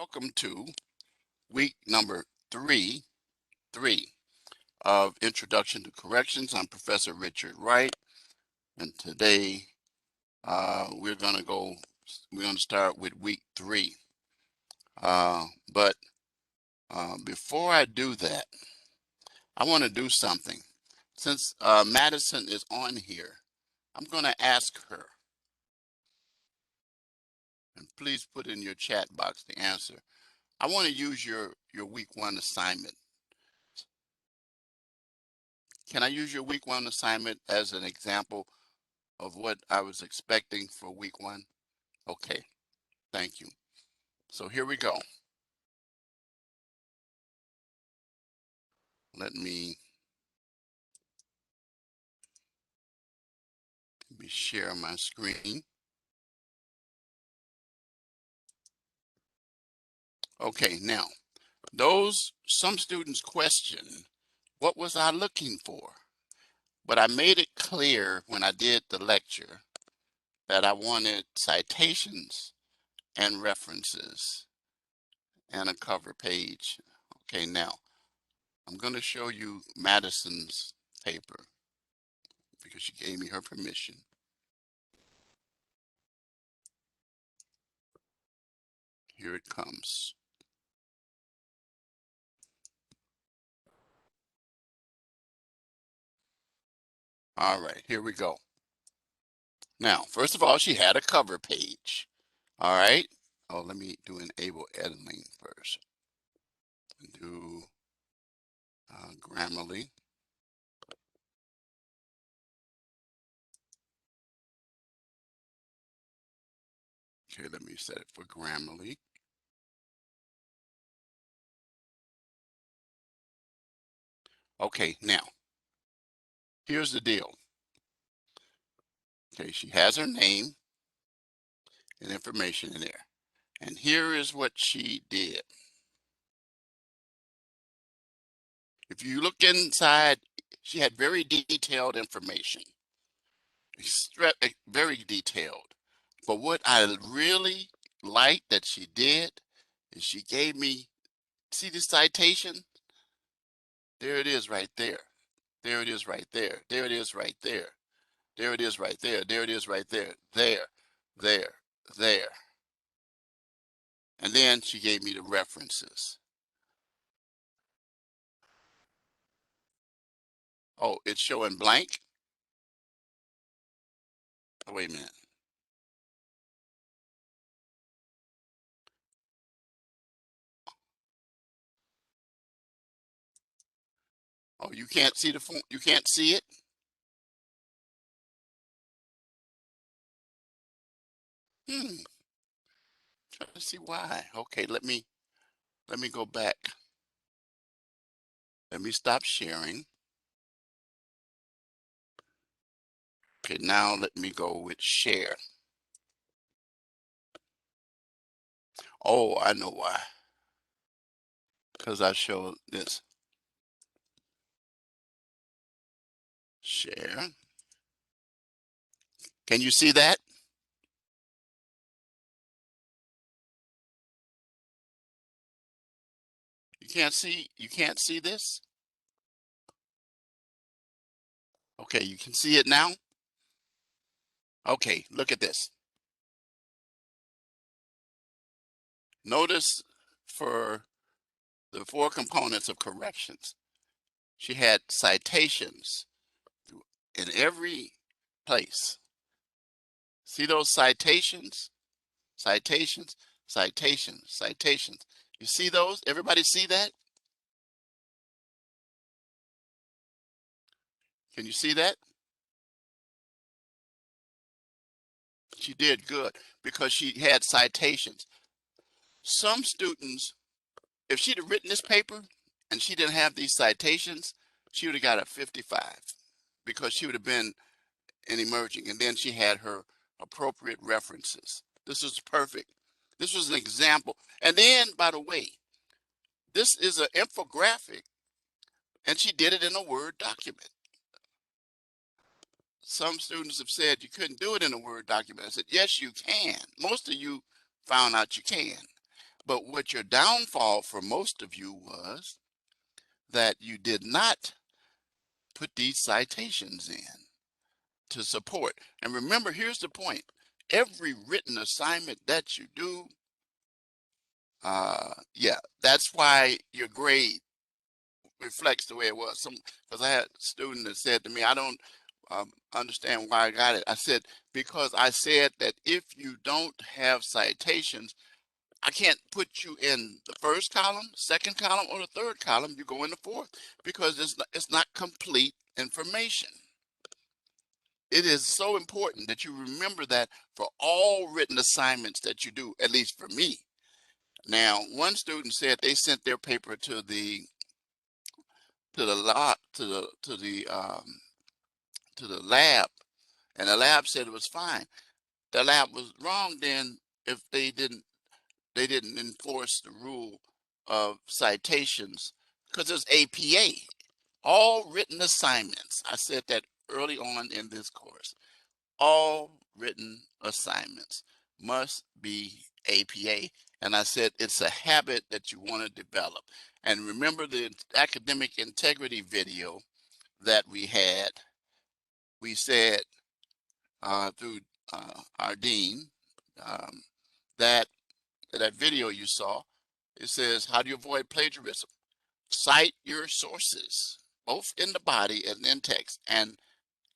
Welcome to week number three of Introduction to Corrections. I'm Professor Richard Wright, and today we're going to start with week 3. But before I do that, I want to do something. Since Madison is on here, I'm going to ask her, and please put in your chat box the answer. I want to use your week 1 assignment. Can I use your week 1 assignment as an example of what I was expecting for week 1? Okay, thank you. So here we go. Let me share my screen. Okay, now, some students question, what was I looking for? But I made it clear when I did the lecture that I wanted citations and references and a cover page. Okay, now, I'm going to show you Madison's paper because she gave me her permission. Here it comes. All right, here we go. Now, first of all, she had a cover page. All right. Oh, let me do enable editing first. Do Grammarly. Okay, let me set it for Grammarly. Okay, now, here's the deal. Okay, she has her name and information in there. And here is what she did. If you look inside, she had very detailed information. Very detailed. But what I really liked that she did is she gave me, see the citation? There it is right there. There it is right there. There it is right there. There it is right there. There it is right there. There, there. And then she gave me the references. Oh, it's showing blank? Oh, wait a minute. Oh, you can't see the phone? You can't see it? Trying to see why. Okay, let me go back. Let me stop sharing. Okay, now let me go with share. Oh, I know why. Because I showed this. Share. Can you see that? You can't see this? Okay, you can see it now? Okay, look at this. Notice for the 4 components of corrections, she had citations in every place. See those citations? Citations, citations, citations. You see those? Everybody see that? Can you see that? She did good because she had citations. Some students, if she'd have written this paper and she didn't have these citations, she would have got a 55 because she would have been in emerging. And then she had her appropriate references. This is perfect. This was an example. And then, by the way, this is an infographic, and she did it in a Word document. Some students have said you couldn't do it in a Word document. I said, yes, you can. Most of you found out you can. But what your downfall for most of you was that you did not put these citations in to support. And remember, here's the point. Every written assignment that you do, yeah, that's why your grade reflects the way it was. Because I had a student that said to me, I don't understand why I got it. I said, because I said that if you don't have citations, I can't put you in the first column, second column, or the third column. You go in the fourth because it's not complete information. It is so important that you remember that for all written assignments that you do, at least for me. Now, one student said they sent their paper to the lab, and the lab said it was fine. The lab was wrong then if they didn't enforce the rule of citations because it's APA. All written assignments. I said that early on in this course. All written assignments must be APA. And I said it's a habit that you want to develop. And remember the academic integrity video that we had. We said through our dean um, that that video you saw, it says, how do you avoid plagiarism? Cite your sources, both in the body and in text and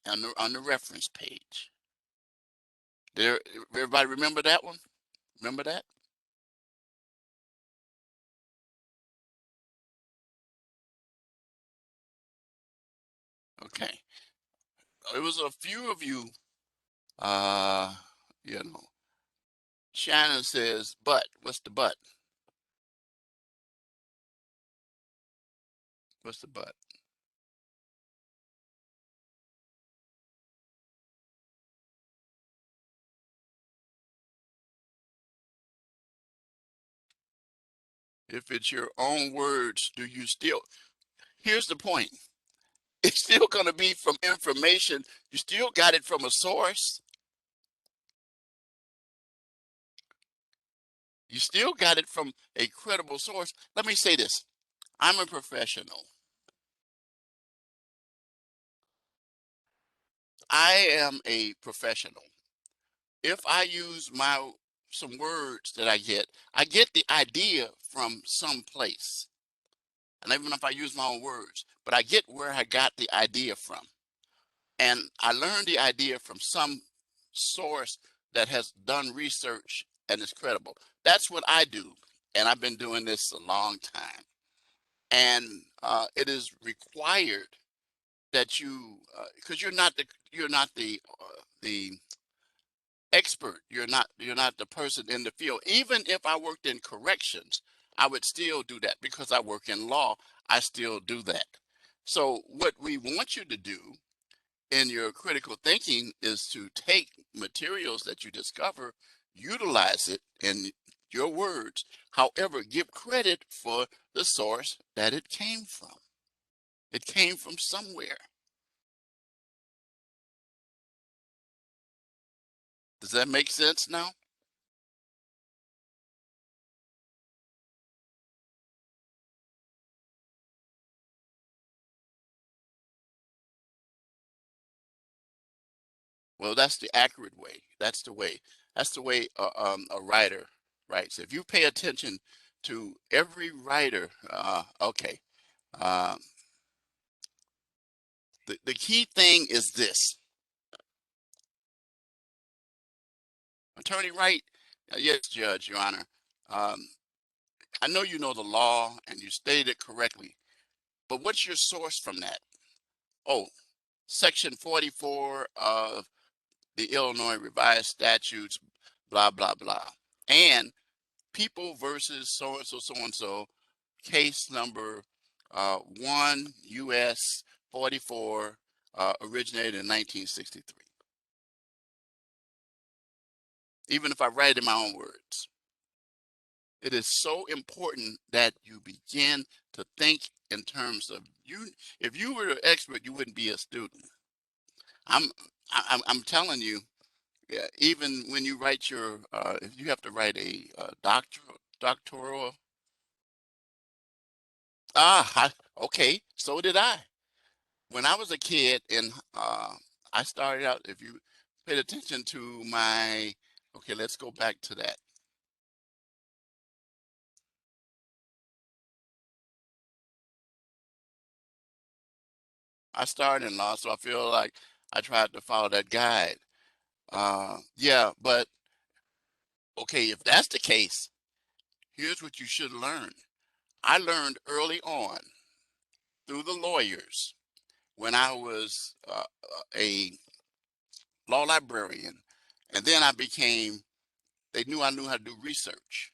on the reference page. There, everybody remember that one? Remember that? Okay. It was a few of you, uh, you know, Shannon says, but, what's the but? What's the but? If it's your own words, do you still, here's the point. It's still going to be from information. You still got it from a source. You still got it from a credible source. Let me say this. I'm a professional. I am a professional. If I use some words that I get the idea from some place. And even if I use my own words, but I get where I got the idea from. And I learned the idea from some source that has done research and is credible. That's what I do. And I've been doing this a long time. And it is required that you, because you're not the expert. You're not the person in the field. Even if I worked in corrections, I would still do that because I work in law. I still do that. So what we want you to do in your critical thinking is to take materials that you discover, utilize it in your words. However, give credit for the source that it came from. It came from somewhere. Does that make sense now? Well, that's the accurate way. That's the way. That's the way a writer writes. If you pay attention to every writer, okay. Um, the key thing is this. Attorney Wright, yes, Judge, Your Honor. Um, I know you know the law and you stated it correctly, but what's your source from that? Oh, Section 44 of the Illinois Revised Statutes, blah, blah, blah. And People versus so and so, case number 1 US 44, originated in 1963. Even if I write it in my own words, it is so important that you begin to think in terms of you. If you were an expert, you wouldn't be a student. I'm I'm telling you, yeah, even when you write your, if you have to write a doctorate doctoral. Okay, so did I. When I was a kid, and I started out. If you paid attention to my, okay, let's go back to that. I started in law, so I feel like I tried to follow that guide. Yeah, but okay, if that's the case, here's what you should learn. I learned early on through the lawyers when I was a law librarian, and then I became. They knew I knew how to do research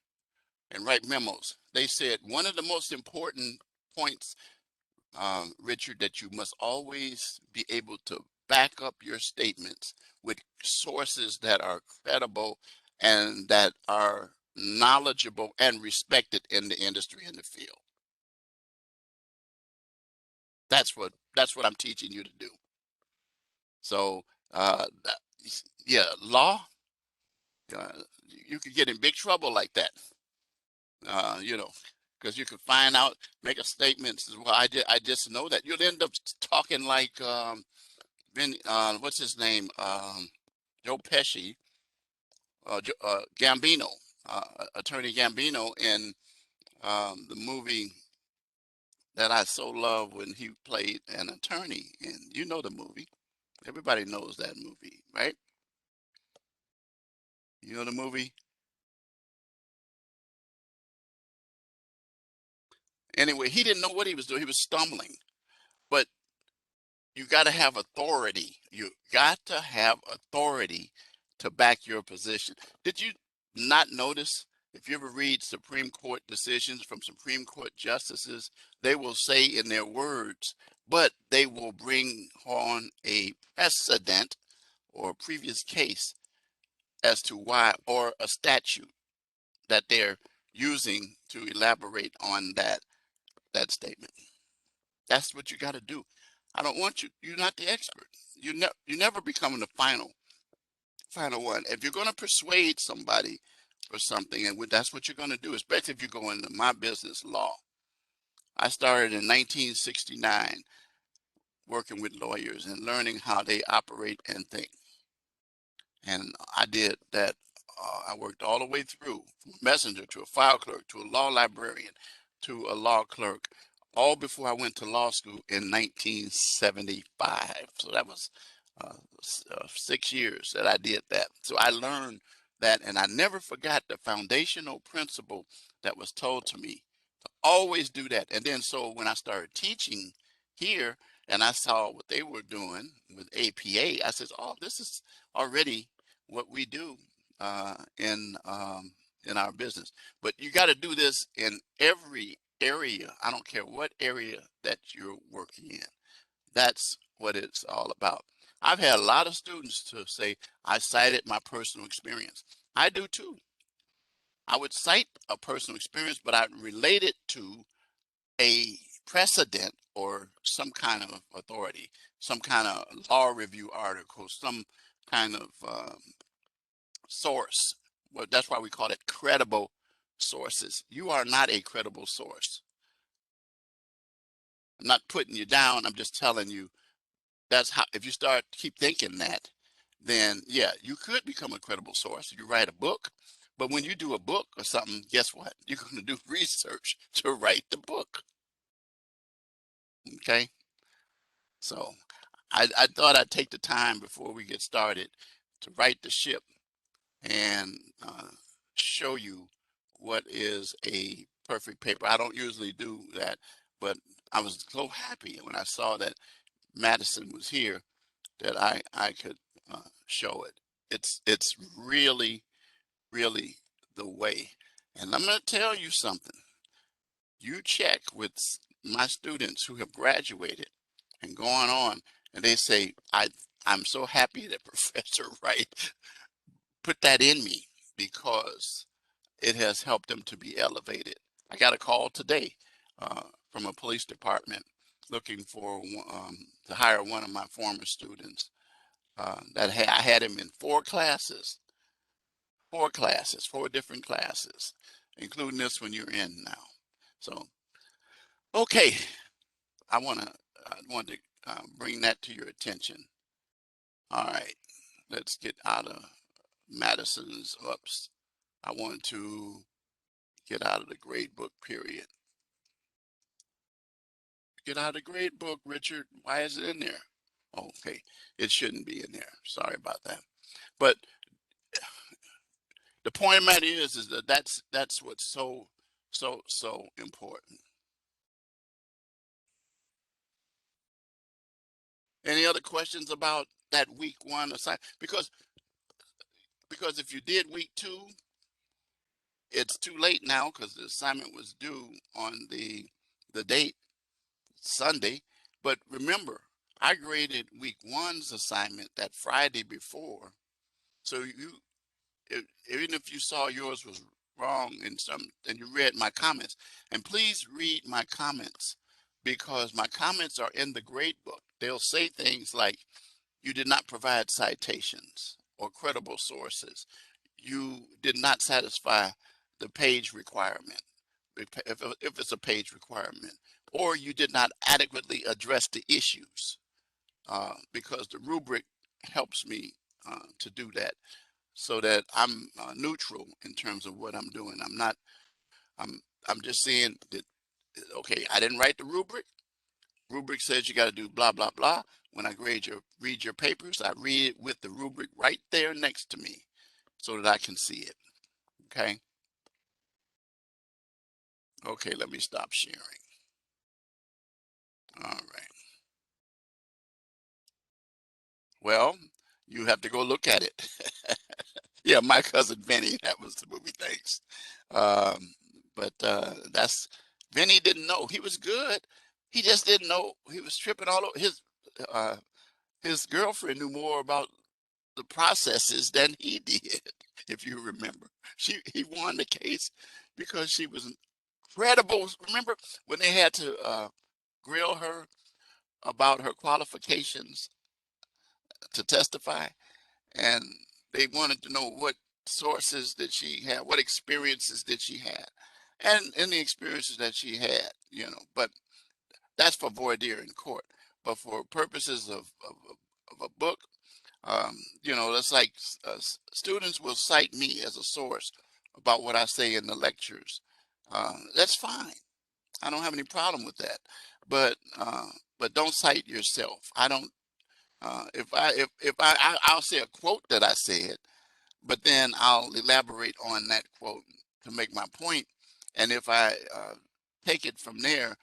and write memos. They said one of the most important points, Richard, that you must always be able to back up your statements with sources that are credible and that are knowledgeable and respected in the industry and the field. That's what I'm teaching you to do. So, yeah, law, uh, you could get in big trouble like that. You know, because you could find out, make a statement. Says, well, I just know that you'll end up talking like what's his name, Joe Pesci, Gambino, Attorney Gambino in the movie that I so love when he played an attorney. And you know the movie. Everybody knows that movie, right? You know the movie. Anyway, he didn't know what he was doing. He was stumbling, but you got to have authority. You got to have authority to back your position. Did you not notice if you ever read Supreme Court decisions from Supreme Court justices, they will say in their words, but they will bring on a precedent or a previous case as to why, or a statute that they're using to elaborate on that statement. That's what you got to do. I don't want you. You're not the expert. You never become the final one. If you're going to persuade somebody for something, and that's what you're going to do, especially if you go into my business, law. I started in 1969 working with lawyers and learning how they operate and think. And I did that. I worked all the way through, from a messenger to a file clerk to a law librarian to a law clerk, all before I went to law school in 1975. So that was 6 years that I did that. So I learned that, and I never forgot the foundational principle that was told to me to always do that. And then, so when I started teaching here and I saw what they were doing with APA, I said, oh, this is already what we do in our business. But you got to do this in every area. I don't care what area that you're working in. That's what it's all about. I've had a lot of students to say, I cited my personal experience. I do too. I would cite a personal experience, but I'd relate it to a precedent or some kind of authority, some kind of law review article, some kind of source. Well, that's why we call it credible sources. You are not a credible source. I'm not putting you down. I'm just telling you that's how, if you start keep thinking that, then yeah, you could become a credible source. You write a book, but when you do a book or something, guess what? You're going to do research to write the book. Okay. So I thought I'd take the time before we get started to write the ship and show you what is a perfect paper. I don't usually do that, but I was so happy when I saw that Madison was here that I could show it. It's really, really the way. And I'm going to tell you something. You check with my students who have graduated and gone on, and they say, I'm so happy that Professor Wright put that in me because it has helped them to be elevated. I got a call today from a police department looking for to hire one of my former students. I had him in four different classes. including this one you're in now. So, okay, I want to bring that to your attention. All right, let's get out of Madison's ups. I want to get out of the grade book period. Get out of the grade book, Richard. Why is it in there? Oh, okay, it shouldn't be in there. Sorry about that. But the point of the matter is that that's what's so important. Any other questions about that week one assignment? Because if you did week two, it's too late now because the assignment was due on the date Sunday. But remember, I graded week one's assignment that Friday before. So even if you saw yours was wrong in some, and you read my comments, and please read my comments because my comments are in the grade book. They'll say things like, you did not provide citations or credible sources. You did not satisfy the page requirement, if it's a page requirement, or you did not adequately address the issues, because the rubric helps me to do that so that I'm neutral in terms of what I'm doing. I'm, I'm just saying that, okay, I didn't write the rubric. Rubric says you got to do blah, blah, blah. When I read your papers, I read it with the rubric right there next to me so that I can see it. Okay. Okay, let me stop sharing. All right. Well, you have to go look at it. Yeah, my cousin Benny, that was the movie. Thanks. But that's Benny didn't know. He was good. He just didn't know. He was tripping all over. His girlfriend knew more about the processes than he did, if you remember. He won the case because she was incredible. Remember when they had to grill her about her qualifications to testify, and they wanted to know what sources that she had, what experiences did she have, and the experiences that she had, but that's for voir dire in court. But for purposes of a book, that's like students will cite me as a source about what I say in the lectures. That's fine. I don't have any problem with that. But don't cite yourself. I don't. I'll say a quote that I said, but then I'll elaborate on that quote to make my point. And if I take it from there,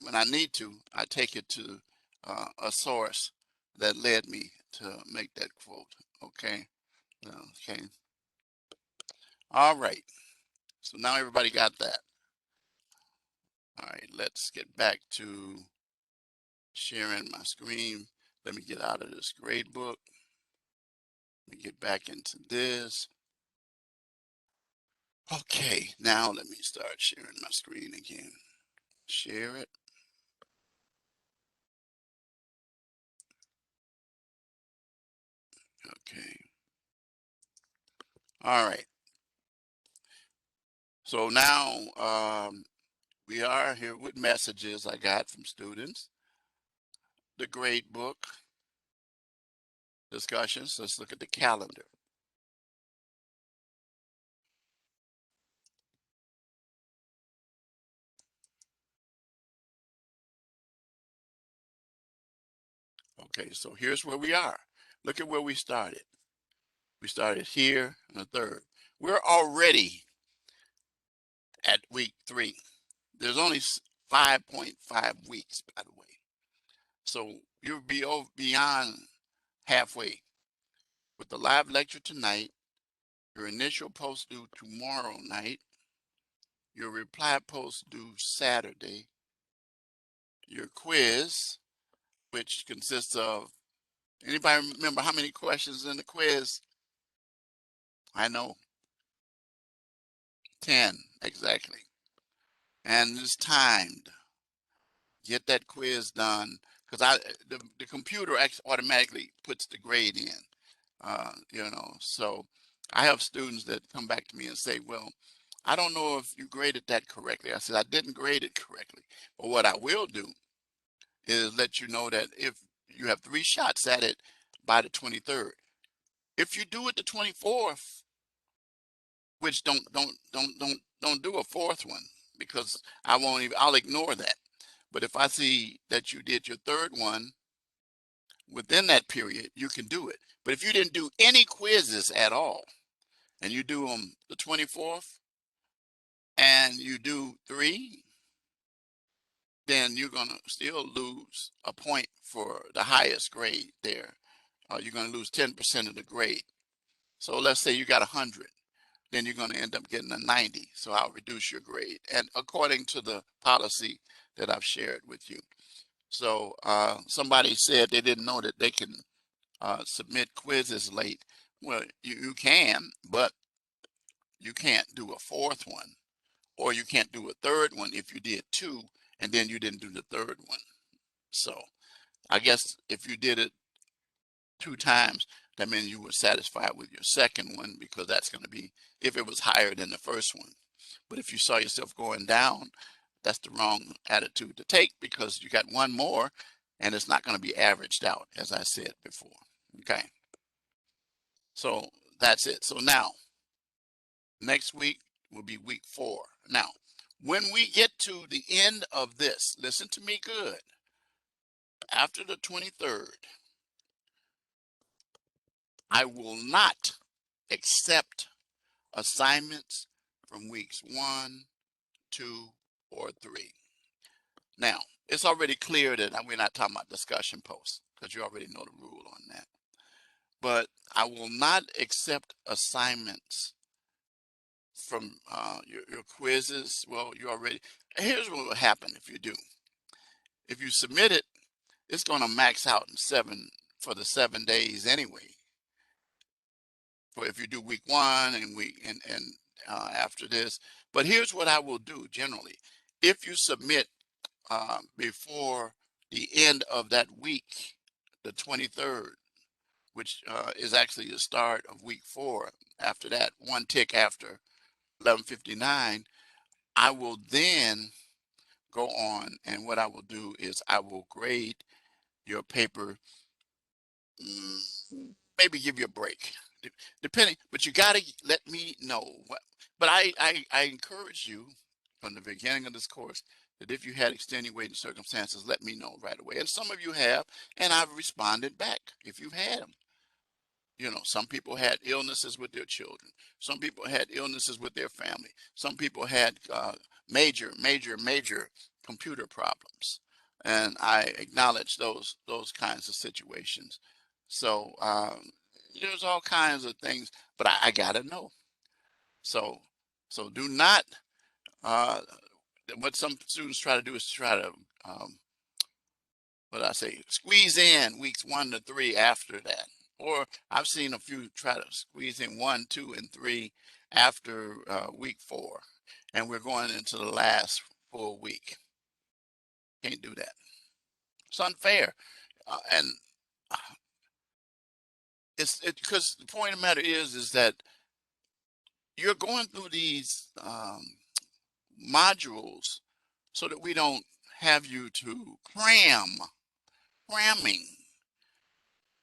when I need to, I take it to a source that led me to make that quote. Okay. Okay. All right. So now everybody got that. All right. Let's get back to sharing my screen. Let me get out of this grade book. Let me get back into this. Okay. Now let me start sharing my screen again. Share it. Okay. All right. So now we are here with messages I got from students, the grade book, discussions. Let's look at the calendar. Okay, so here's where we are. Look at where we started. We started here on the 3rd. We're already at week 3. There's only 5.5 weeks, by the way. So you'll be beyond halfway. With the live lecture tonight, your initial post due tomorrow night, your reply post due Saturday, your quiz, which consists of, anybody remember how many questions in the quiz? I know, 10 exactly. And it's timed. Get that quiz done because the computer actually automatically puts the grade in. So I have students that come back to me and say, well, I don't know if you graded that correctly. I said, I didn't grade it correctly. But what I will do is let you know that if you have 3 shots at it by the 23rd, if you do it the 24th, which don't do a 4th one, because I'll ignore that. But if I see that you did your 3rd one within that period, you can do it. But if you didn't do any quizzes at all, and you do them the 24th, and you do 3, then you're going to still lose a point for the highest grade there. You're going to lose 10% of the grade. So let's say you got 100, then you're going to end up getting a 90. So I'll reduce your grade, and according to the policy that I've shared with you. So somebody said they didn't know that they can submit quizzes late. Well, you can, but you can't do a 4th one, or you can't do a 3rd one if you did 2 and then you didn't do the 3rd one. So I guess if you did it 2 times, that means you were satisfied with your 2nd one, because that's going to be if it was higher than the 1st one. But if you saw yourself going down, that's the wrong attitude to take, because you got one more and it's not going to be averaged out, as I said before. Okay. So that's it. So now, next week will be week 4. Now, when we get to the end of this, listen to me good. After the 23rd, I will not accept assignments from weeks 1, 2, or 3. Now, it's already clear that we're not talking about discussion posts, because you already know the rule on that. But I will not accept assignments from your quizzes. Well, you already, here's what will happen if you do. If you submit it, it's going to max out in 7 for the 7 days anyway. For if you do week 1 and after this. But here's what I will do generally. If you submit before the end of that week, the 23rd, which is actually the start of week 4, after that, 1 tick after 11:59, I will then go on, and what I will do is I will grade your paper, maybe give you a break, depending, but you got to let me know what. But I encourage you from the beginning of this course that if you had extenuating circumstances, let me know right away. And some of you have, and I've responded back if you've had them. You know, some people had illnesses with their children. Some people had illnesses with their family. Some people had major computer problems, and I acknowledge those kinds of situations. So there's all kinds of things, but I gotta know. So do not. Uh, what some students try to do is try to what I say, squeeze in weeks 1 to 3 after that. Or I've seen a few try to squeeze in 1, 2, and 3 after week 4, and we're going into the last full week. Can't do that. It's unfair, and it's because the point of the matter is that you're going through these modules so that we don't have you to cramming,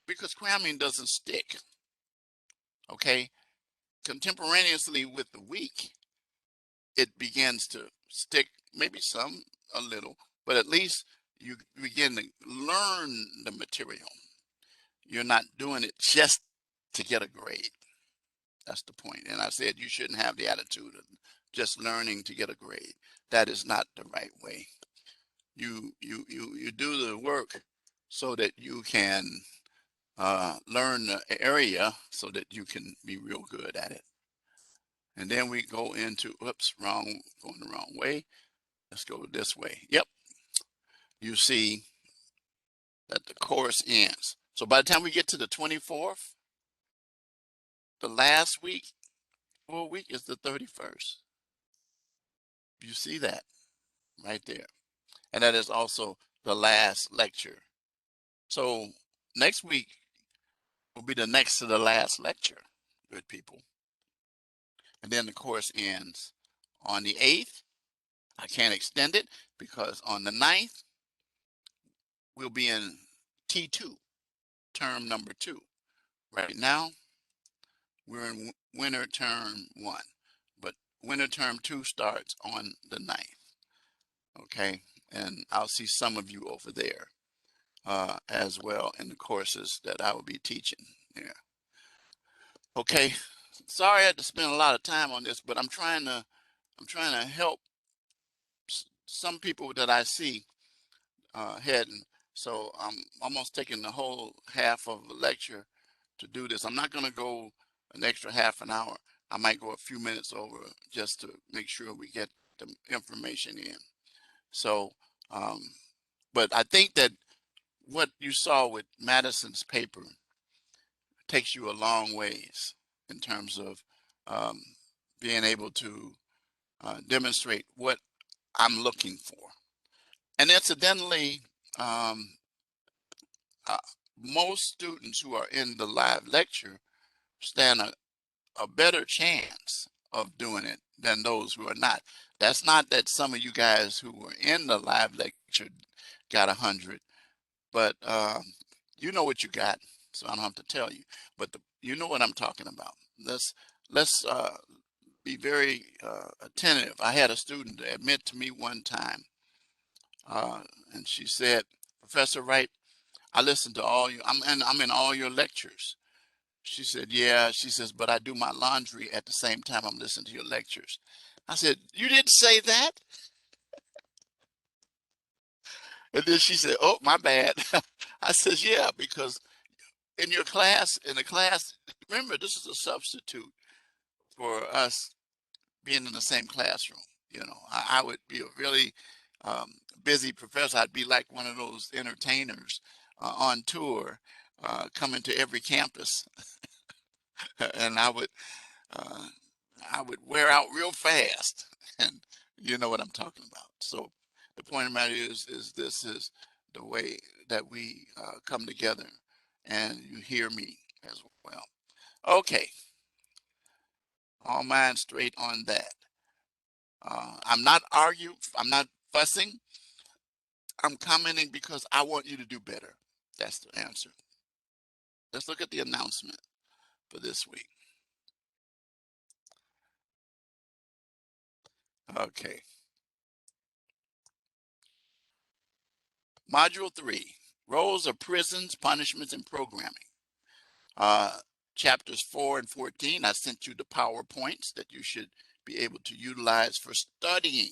because cramming doesn't stick. Okay, contemporaneously with the week, it begins to stick, maybe some a little, but at least you begin to learn the material. You're not doing it just to get a grade. That's the point. And I said you shouldn't have the attitude of just learning to get a grade. That is not the right way. You do the work so that you can learn the area so that you can be real good at it. And then we go into, oops, going the wrong way. Let's go this way. Yep. You see that the course ends. So by the time we get to the 24th, the last week, full week is the 31st. You see that right there. And that is also the last lecture. So next week will be the next to the last lecture, good people. And then the course ends On the 8th, I can't extend it because on the 9th, we'll be in T2, term number 2. Right now, we're in winter term 1, but winter term 2 starts on the 9th. Okay, and I'll see some of you over there as well in the courses that I will be teaching. Yeah. Okay. Sorry I had to spend a lot of time on this, but I'm trying to help some people that I see heading. So I'm almost taking the whole half of the lecture to do this. I'm not going to go an extra half an hour. I might go a few minutes over just to make sure we get the information in. So, but I think that what you saw with Madison's paper takes you a long ways in terms of um, being able to demonstrate what I'm looking for. And incidentally, um, uh, most students who are in the live lecture stand a better chance of doing it than those who are not. That's not that some of you guys who were in the live lecture got 100, but you know what you got, so I don't have to tell you. But you know what I'm talking about. Let's be very attentive. I had a student admit to me one time, and she said, "Professor Wright, I listened to all you. I'm in all your lectures." She said, "Yeah." She says, "But I do my laundry at the same time I'm listening to your lectures." I said, "You didn't say that?" And then she said, "Oh, my bad." I says, "Yeah, because in your class, in the class, remember, this is a substitute for us being in the same classroom. You know, I would be a really busy professor. I'd be like one of those entertainers on tour, coming to every campus, and uh, I would wear out real fast, and you know what I'm talking about. So the point of the matter is this is the way that we come together, and you hear me as well. Okay, all minds straight on that. I'm not arguing. I'm not fussing. I'm commenting because I want you to do better. That's the answer. Let's look at the announcement for this week. Okay. Module 3, Roles of Prisons, Punishments, and Programming. Chapters 4 and 14, I sent you the PowerPoints that you should be able to utilize for studying.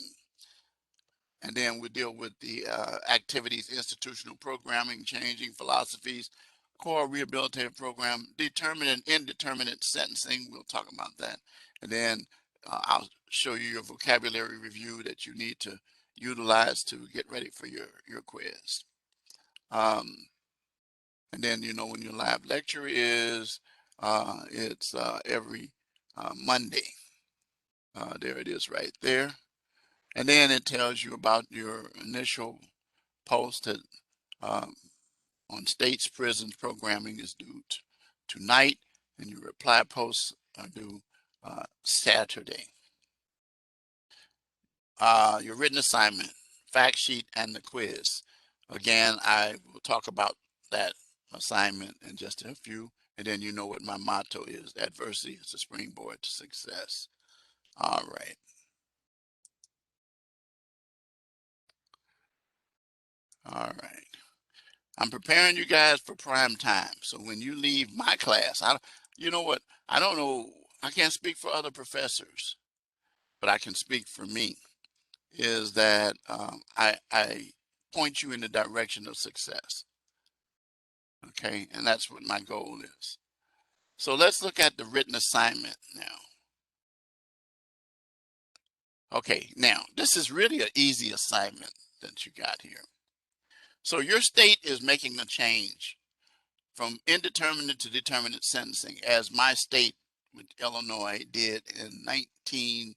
And then we'll deal with the activities, institutional programming, changing philosophies, core rehabilitative program, determinate and indeterminate sentencing. We'll talk about that. And then I'll show you your vocabulary review that you need to utilize to get ready for your quiz. And then, you know, when your live lecture is, it's every Monday. There it is right there. And then it tells you about your initial post that um, on states, prisons, programming is due tonight, and your reply posts are due Saturday. Your written assignment, fact sheet, and the quiz. Again, I will talk about that assignment in just a few, and then you know what my motto is: adversity is a springboard to success. All right. All right. I'm preparing you guys for prime time. So when you leave my class, you know what? I don't know. I can't speak for other professors, but I can speak for me. Is that I point you in the direction of success. Okay, and that's what my goal is. So let's look at the written assignment now. Okay, now this is really an easy assignment that you got here. So your state is making a change from indeterminate to determinate sentencing, as my state with Illinois did in 19,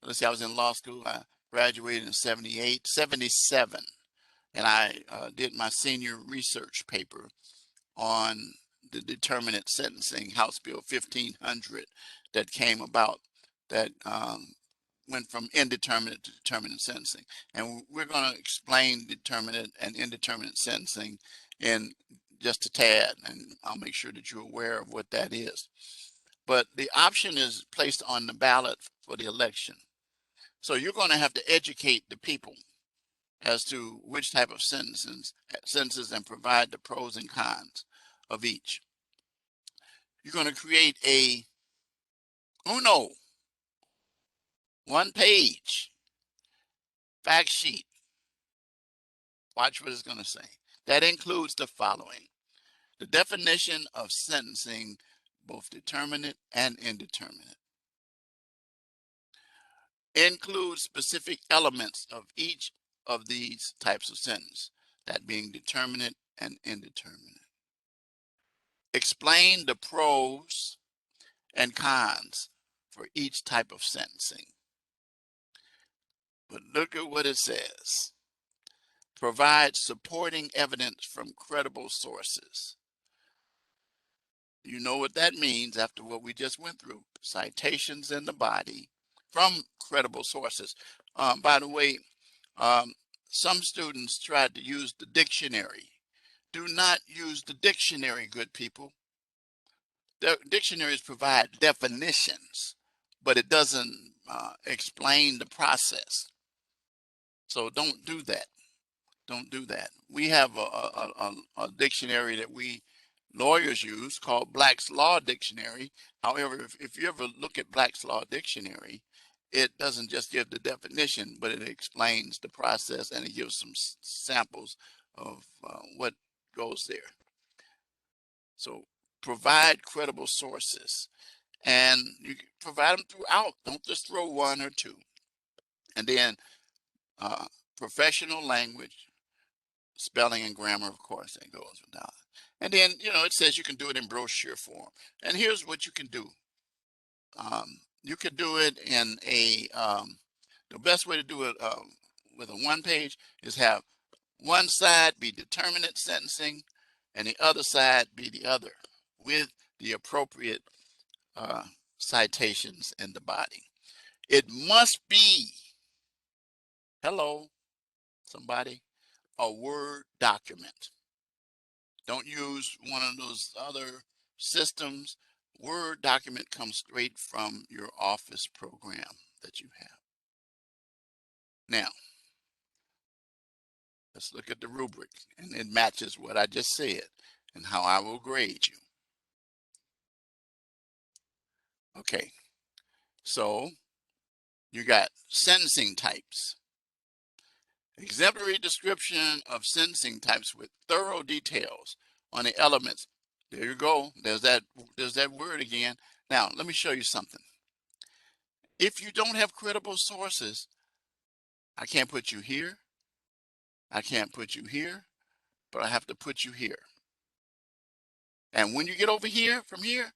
let's see, I was in law school, I graduated in 78, 77, and I did my senior research paper on the determinate sentencing, House Bill 1500, that came about, that went from indeterminate to determinate sentencing. And we're going to explain determinate and indeterminate sentencing in just a tad, and I'll make sure that you're aware of what that is. But the option is placed on the ballot for the election. So you're going to have to educate the people as to which type of sentences and provide the pros and cons of each. You're going to create a one-page fact sheet. Watch what it's going to say. That includes the following: the definition of sentencing, both determinate and indeterminate. Includes specific elements of each of these types of sentence, that being determinate and indeterminate. Explain the pros and cons for each type of sentencing. But look at what it says. Provide supporting evidence from credible sources. You know what that means after what we just went through. Citations in the body from credible sources. By the way, some students tried to use the dictionary. Do not use the dictionary, good people. The dictionaries provide definitions, but it doesn't explain the process. So don't do that. Don't do that. We have a dictionary that we lawyers use called Black's Law Dictionary. However, if you ever look at Black's Law Dictionary, it doesn't just give the definition, but it explains the process, and it gives some samples of what goes there. So provide credible sources, and you provide them throughout. Don't just throw one or two. And then professional language, spelling and grammar, of course, that goes without. And then, it says you can do it in brochure form. And here's what you can do. You could do it in the best way to do it with a one page is have one side be determinate sentencing and the other side be the other, with the appropriate citations in the body. It must be, hello, somebody, a Word document. Don't use one of those other systems. Word document comes straight from your office program that you have. Now, let's look at the rubric, and it matches what I just said and how I will grade you. Okay, so you got sentencing types. Exemplary description of sentencing types with thorough details on the elements. There you go. There's that word again. Now, let me show you something. If you don't have credible sources, I can't put you here. I can't put you here, but I have to put you here. And when you get over here, from here,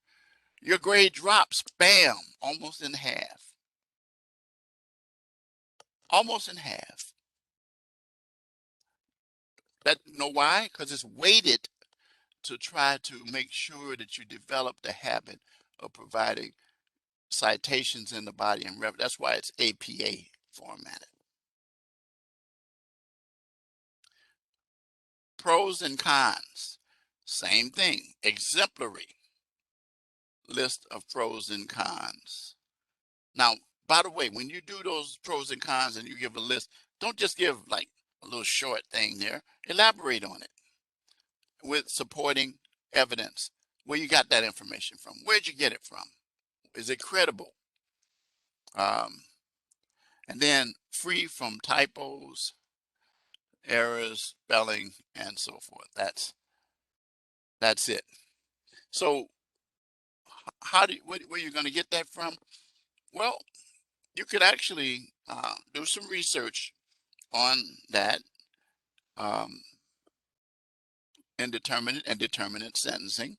your grade drops, bam, almost in half. Almost in half. Know why? Because it's weighted to try to make sure that you develop the habit of providing citations in the body and reference. That's why it's APA formatted. Pros and cons, same thing. Exemplary list of pros and cons. Now, by the way, when you do those pros and cons and you give a list, don't just give like a little short thing there. Elaborate on it with supporting evidence. Where you got that information from? Where'd you get it from? Is it credible? And then free from typos, errors, spelling, and so forth. That's it. So where you're going to get that from? Well, you could actually do some research on that indeterminate and determinate sentencing,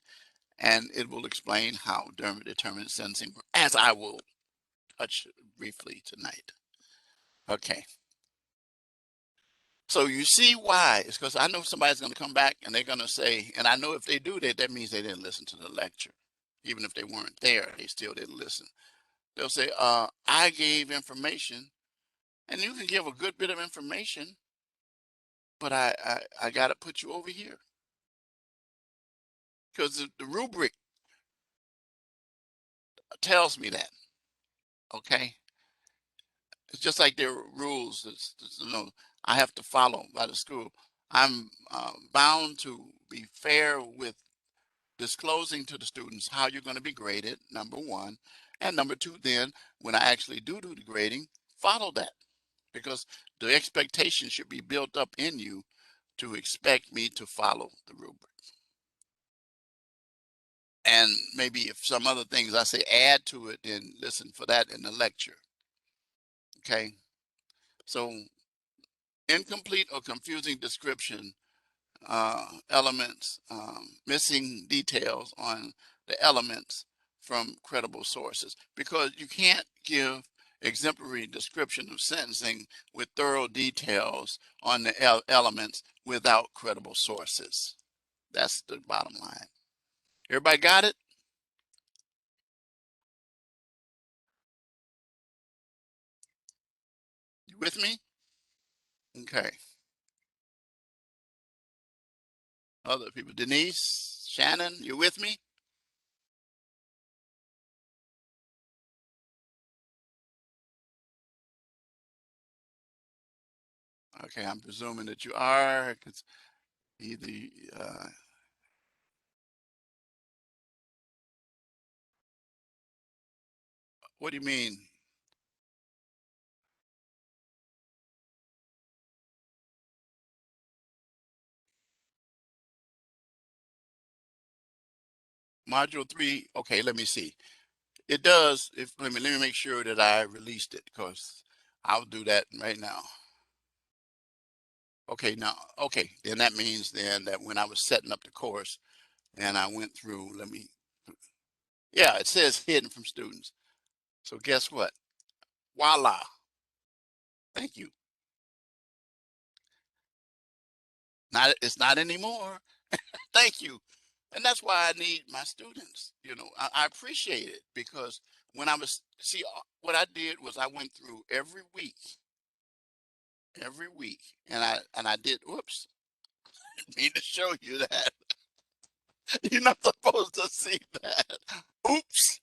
and it will explain how determinate sentencing works, as I will touch briefly tonight. Okay. So you see why? It's because I know somebody's going to come back and they're going to say, and I know if they do that, that means they didn't listen to the lecture. Even if they weren't there, they still didn't listen. They'll say, I gave information, and you can give a good bit of information, but I got to put you over here because the rubric tells me that. Okay, it's just like there are rules. I have to follow by the school. I'm bound to be fair with disclosing to the students how you're going to be graded, number one. And number two, then when I actually do the grading, follow that, because the expectation should be built up in you to expect me to follow the rubric. And maybe if some other things I say add to it, then listen for that in the lecture. Okay. So incomplete or confusing description, elements, missing details on the elements from credible sources, because you can't give exemplary description of sentencing with thorough details on the elements without credible sources. That's the bottom line. Everybody got it? You with me? Okay. Other people, Denise, Shannon, you with me? Okay, I'm presuming that you are, because either, uh, what do you mean? Module 3, okay, let me see. It does, if, let me make sure that I released it, because I'll do that right now. Okay, now, okay, then that means then that when I was setting up the course and I went through, yeah, it says hidden from students. So guess what? Voila. Thank you. Not, it's not anymore. Thank you. And that's why I need my students. I appreciate it, because when I was, see, what I did was I went through every week, and I did, whoops, mean to show you that. You're not supposed to see that. Oops.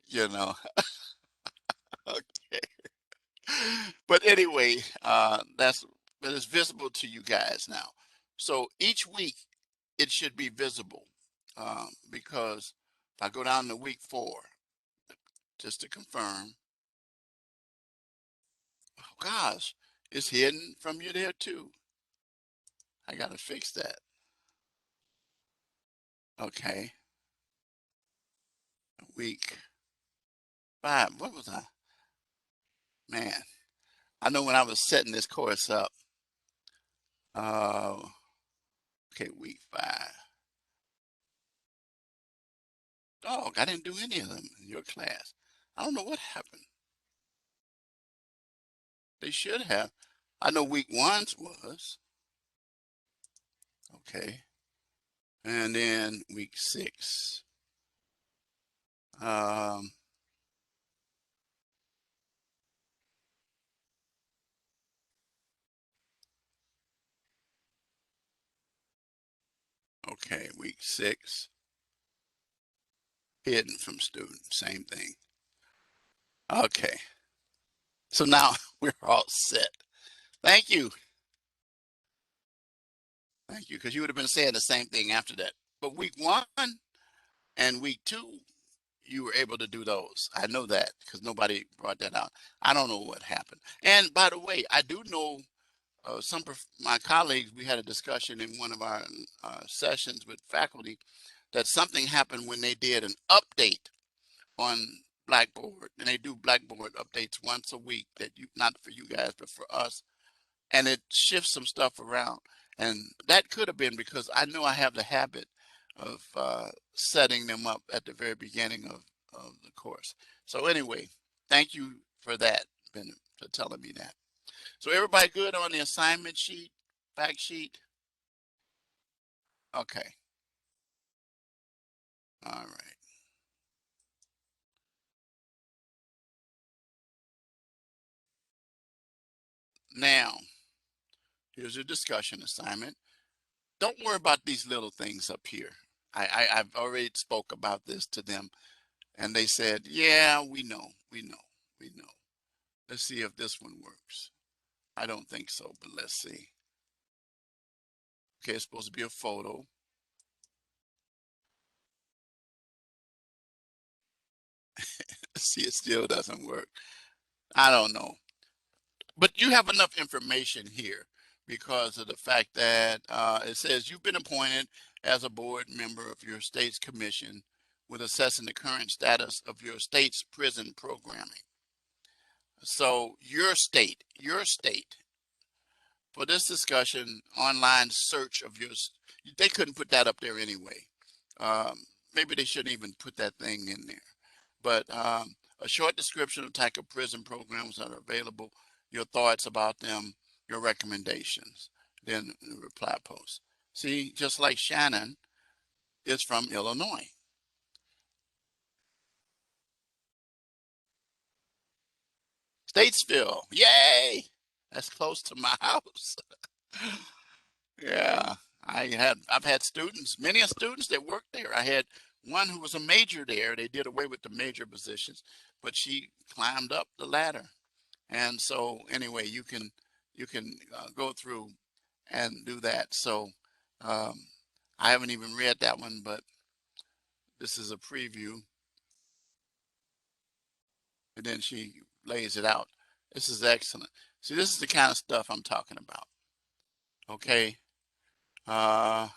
You know, okay. But anyway, but it's visible to you guys now. So each week it should be visible, because if I go down to week 4, just to confirm, oh gosh, it's hidden from you there too. I gotta fix that. Okay, week 5. What was I? Man, I know when I was setting this course up. Uh, okay, week 5. Dog, I didn't do any of them in your class. I don't know what happened. They should have. I know week 1's was. Okay. And then week 6. Um, okay, week 6. Hidden from students, same thing. Okay. So now we're all set. Thank you. Thank you. Because you would have been saying the same thing after that. But week 1 and week 2, you were able to do those. I know that because nobody brought that out. I don't know what happened. And by the way, I do know my colleagues, we had a discussion in one of our sessions with faculty that something happened when they did an update on Blackboard, and they do Blackboard updates once a week, that you, not for you guys, but for us, and it shifts some stuff around. And that could have been because I know I have the habit of setting them up at the very beginning of the course. So anyway, thank you for that, Ben, for telling me that. So everybody good on the assignment sheet, fact sheet? Okay. All right. Now, here's your discussion assignment. Don't worry about these little things up here. I've already spoke about this to them, and they said, yeah, we know, we know, we know. Let's see if this one works. I don't think so, but let's see. Okay, it's supposed to be a photo. See, it still doesn't work. I don't know. But you have enough information here because of the fact that it says you've been appointed as a board member of your state's commission with assessing the current status of your state's prison programming. So your state, for this discussion, online search of yours, they couldn't put that up there anyway. Um, Maybe they shouldn't even put that thing in there. But a short description of type of prison programs that are available, your thoughts about them, your recommendations, then the reply post. See, just like Shannon is from Illinois. Statesville, yay! That's close to my house. Yeah, I've had students, many students that worked there. I had one who was a major there. They did away with the major positions, but she climbed up the ladder. And so anyway, you can go through and do that. So um, I haven't even read that one, but this is a preview. And then she lays it out. This is excellent. See, this is the kind of stuff I'm talking about. Okay. Uh,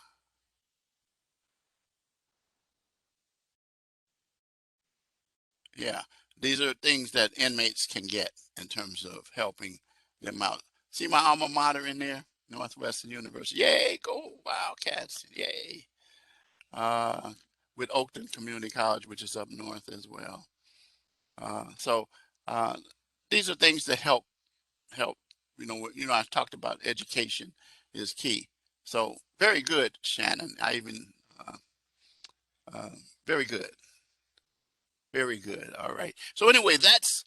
yeah, these are things that inmates can get in terms of helping them out. See my alma mater in there, Northwestern University. Yay, go Wildcats! Yay. Uh, with Oakland Community College, which is up north as well. So uh, these are things that help. I talked about education is key. So very good, Shannon. I even uh, uh, very good, very good. All right. So anyway, that's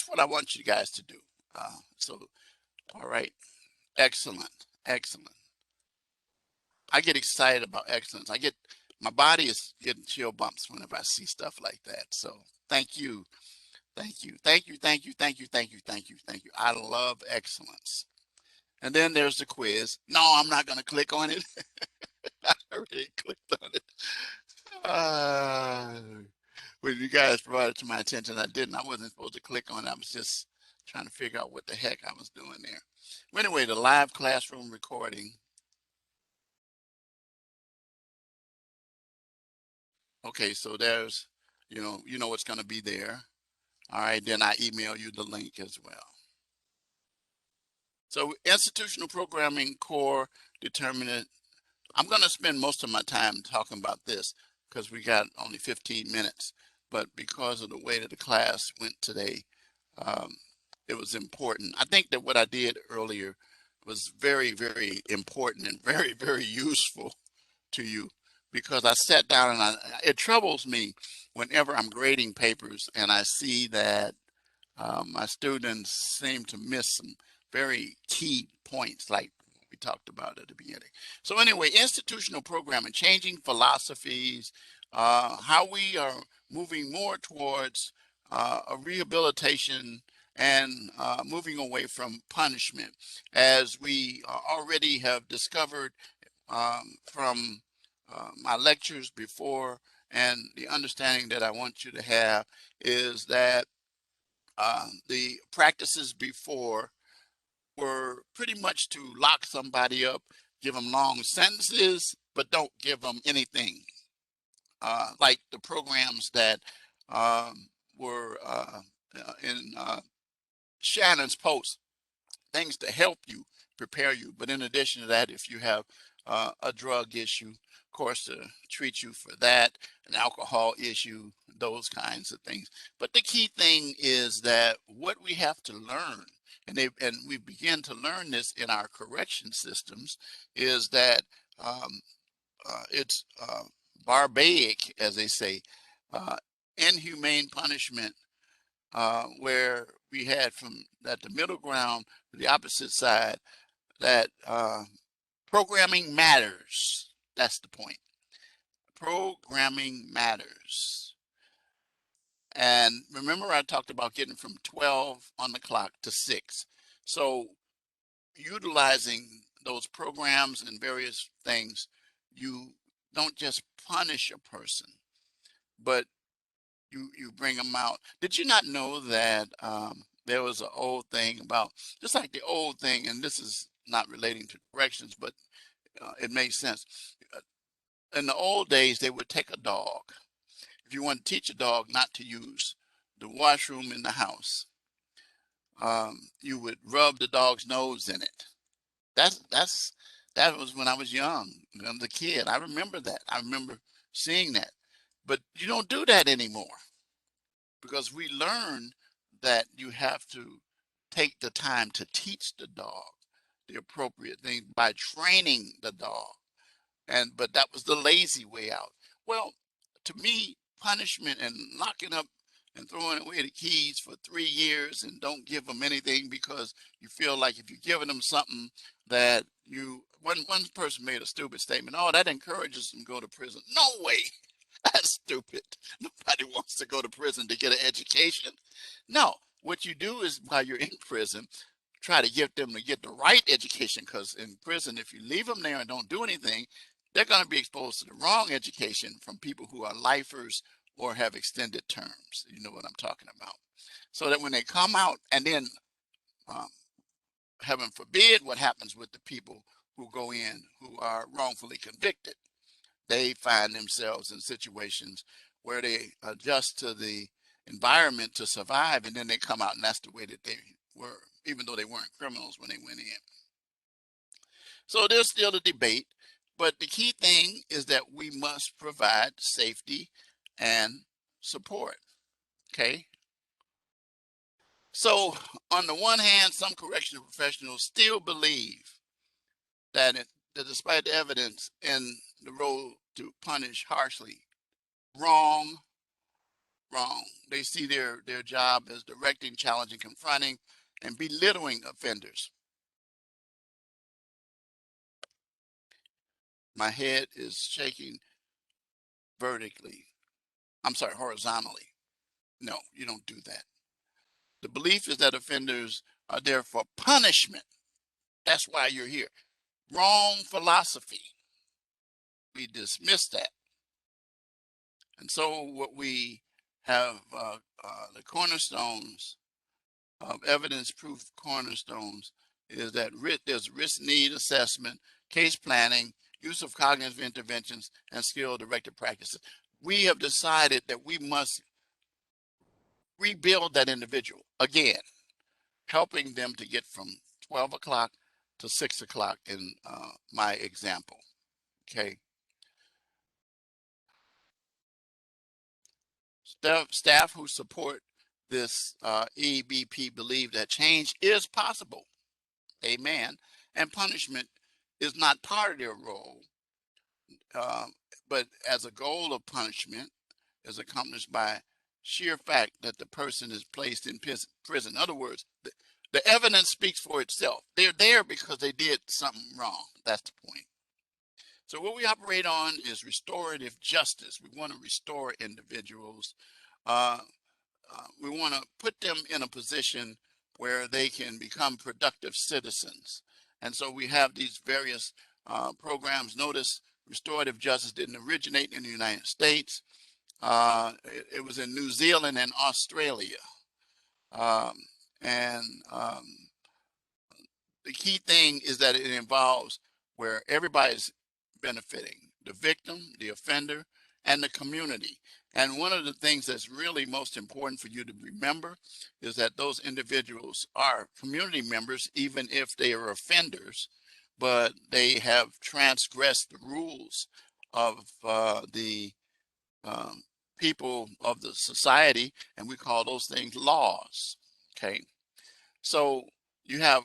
what I want you guys to do. So all right, excellent, excellent. I get excited about excellence. My body is getting chill bumps whenever I see stuff like that. So thank you. Thank you. Thank you. Thank you. Thank you. Thank you. Thank you. Thank you. I love excellence. And then there's the quiz. No, I'm not going to click on it. I already clicked on it. Uh, when you guys brought it to my attention, I didn't. I wasn't supposed to click on it. I was just trying to figure out what the heck I was doing there. Well, anyway, the live classroom recording. Okay, so there's, you know what's going to be there. All right, then I email you the link as well. So institutional programming core determinant. I'm going to spend most of my time talking about this because we got only 15 minutes. But because of the way that the class went today, um, it was important. I think that what I did earlier was very, very important and very, very useful to you because I sat down and it troubles me whenever I'm grading papers and I see that my students seem to miss some very key points like we talked about at the beginning. So anyway, institutional programming, changing philosophies, how we are moving more towards a rehabilitation and moving away from punishment. As we already have discovered from my lectures before, and the understanding that I want you to have is that the practices before were pretty much to lock somebody up, give them long sentences, but don't give them anything. Like the programs that were in Shannon's post, things to help you, prepare you. But in addition to that, if you have a drug issue, of course, to treat you for that, an alcohol issue, those kinds of things. But the key thing is that what we have to learn, and we begin to learn this in our correction systems, is that it's barbaric, as they say, inhumane punishment where we had from that the middle ground to the opposite side, that programming matters. That's the point. Programming matters. And remember, I talked about getting from 12 on the clock to 6. So utilizing those programs and various things, you don't just punish a person, but you bring them out. Did you not know that there was an old thing about, just like the old thing, and this is not relating to corrections, but it makes sense. In the old days, they would take a dog. If you want to teach a dog not to use the washroom in the house, you would rub the dog's nose in it. That's that was when I was young, when I was a kid. I remember that. I remember seeing that. But you don't do that anymore, because we learned that you have to take the time to teach the dog the appropriate thing by training the dog. But that was the lazy way out. Well, to me, punishment and locking up and throwing away the keys for 3 years and don't give them anything because you feel like if you're giving them something that one person made a stupid statement. Oh, that encourages them to go to prison. No way. That's stupid. Nobody wants to go to prison to get an education. No, what you do is while you're in prison, try to get them to get the right education, because in prison, if you leave them there and don't do anything, they're going to be exposed to the wrong education from people who are lifers or have extended terms. You know what I'm talking about. So that when they come out, and then um, heaven forbid, what happens with the people who go in who are wrongfully convicted, they find themselves in situations where they adjust to the environment to survive, and then they come out and that's the way that they were, even though they weren't criminals when they went in. So there's still a debate, but the key thing is that we must provide safety and support. Okay. So on the one hand, some correctional professionals still believe that despite the evidence in the road to punish harshly, wrong, wrong. They see their job as directing, challenging, confronting, and belittling offenders. My head is shaking vertically. I'm sorry, horizontally. No, you don't do that. The belief is that offenders are there for punishment. That's why you're here. Wrong philosophy. We dismiss that. And so what we have, the cornerstones of evidence proof cornerstones, is that there's risk need assessment, case planning, use of cognitive interventions, and skill directed practices. We have decided that we must rebuild that individual again, helping them to get from 12 o'clock to 6 o'clock in my example. Okay. Staff who support this EBP believe that change is possible. Amen. And punishment is not part of their role, uh, but as a goal of punishment is accomplished by sheer fact that the person is placed in prison. In other words, the evidence speaks for itself. They're there because they did something wrong. That's the point. So what we operate on is restorative justice. We want to restore individuals. Uh, we want to put them in a position where they can become productive citizens. And so we have these various programs. Notice restorative justice didn't originate in the United States. It was in New Zealand and Australia. Um, and the key thing is that it involves where everybody's benefiting, the victim, the offender, and the community. And one of the things that's really most important for you to remember is that those individuals are community members, even if they are offenders, but they have transgressed the rules of the um, people of the society, and we call those things laws. Okay. So you have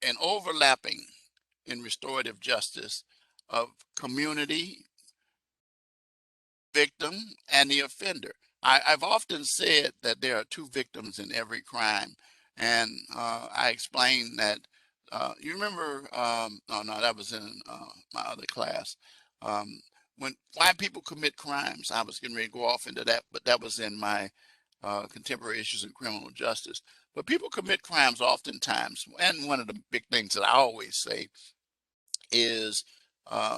an overlapping in restorative justice of community, victim, and the offender. I've often said that there are two victims in every crime, And I explained that, you remember, no, that was in my other class. Um, why people commit crimes. I was getting ready to go off into that, but that was in my contemporary issues in criminal justice. But people commit crimes oftentimes, and one of the big things that I always say is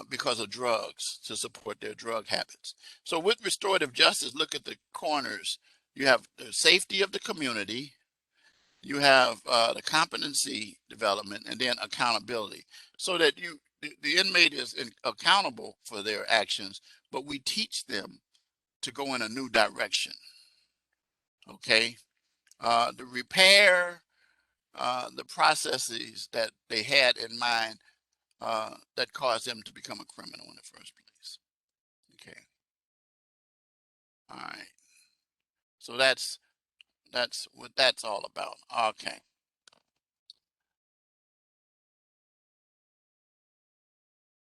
because of drugs, to support their drug habits. So with restorative justice, look at the corners. You have the safety of the community, you have the competency development, and then accountability, so that the inmate is accountable for their actions, but we teach them to go in a new direction. Okay, the repair the processes that they had in mind that caused them to become a criminal in the first place. Okay, all right. So that's what that's all about. Okay.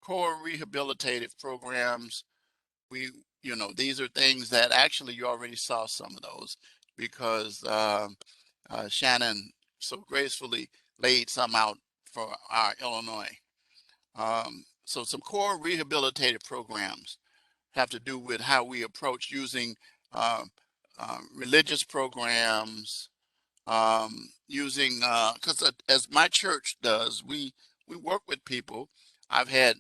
Core rehabilitative programs. We, these are things that actually you already saw some of those because Shannon so gracefully laid some out for our Illinois. So some core rehabilitative programs have to do with how we approach using uh, religious programs, using because as my church does, we work with people. I've had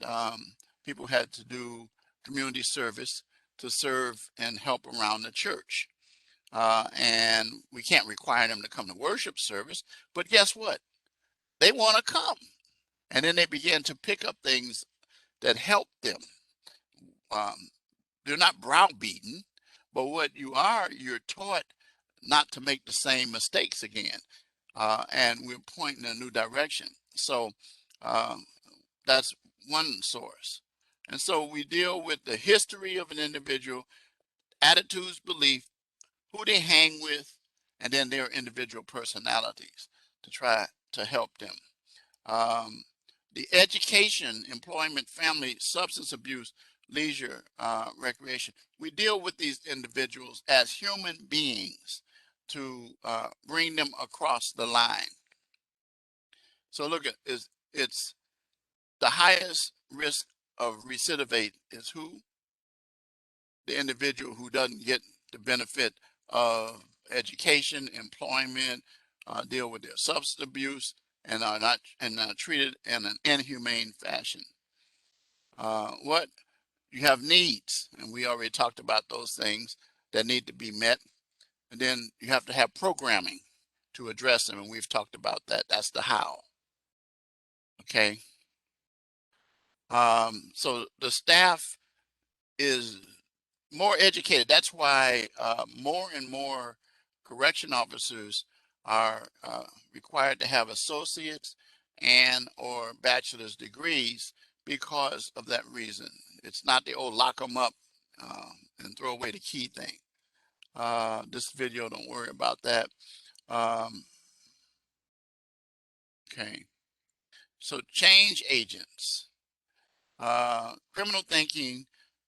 people had to do community service to serve and help around the church, and we can't require them to come to worship service. But guess what? They want to come, and then they begin to pick up things that help them. Um, they're not browbeaten, but what you are, you're taught not to make the same mistakes again. And we're pointing in a new direction. So um, that's one source. And so we deal with the history of an individual, attitudes, belief, who they hang with, and then their individual personalities to try to help them. Um, the education, employment, family, substance abuse, leisure, recreation. We deal with these individuals as human beings to bring them across the line. So look at it's the highest risk of recidivate is who? The individual who doesn't get the benefit of education, employment, deal with their substance abuse, and are not treated in an inhumane fashion. What you have needs, and we already talked about those things that need to be met, and then you have to have programming to address them, and we've talked about that. That's the how. Okay. So the staff is more educated. That's why more and more correction officers are required to have associates and or bachelor's degrees because of that reason. It's not the old lock them up and throw away the key thing. This video, don't worry about that. Um, okay. So change agents, criminal thinking,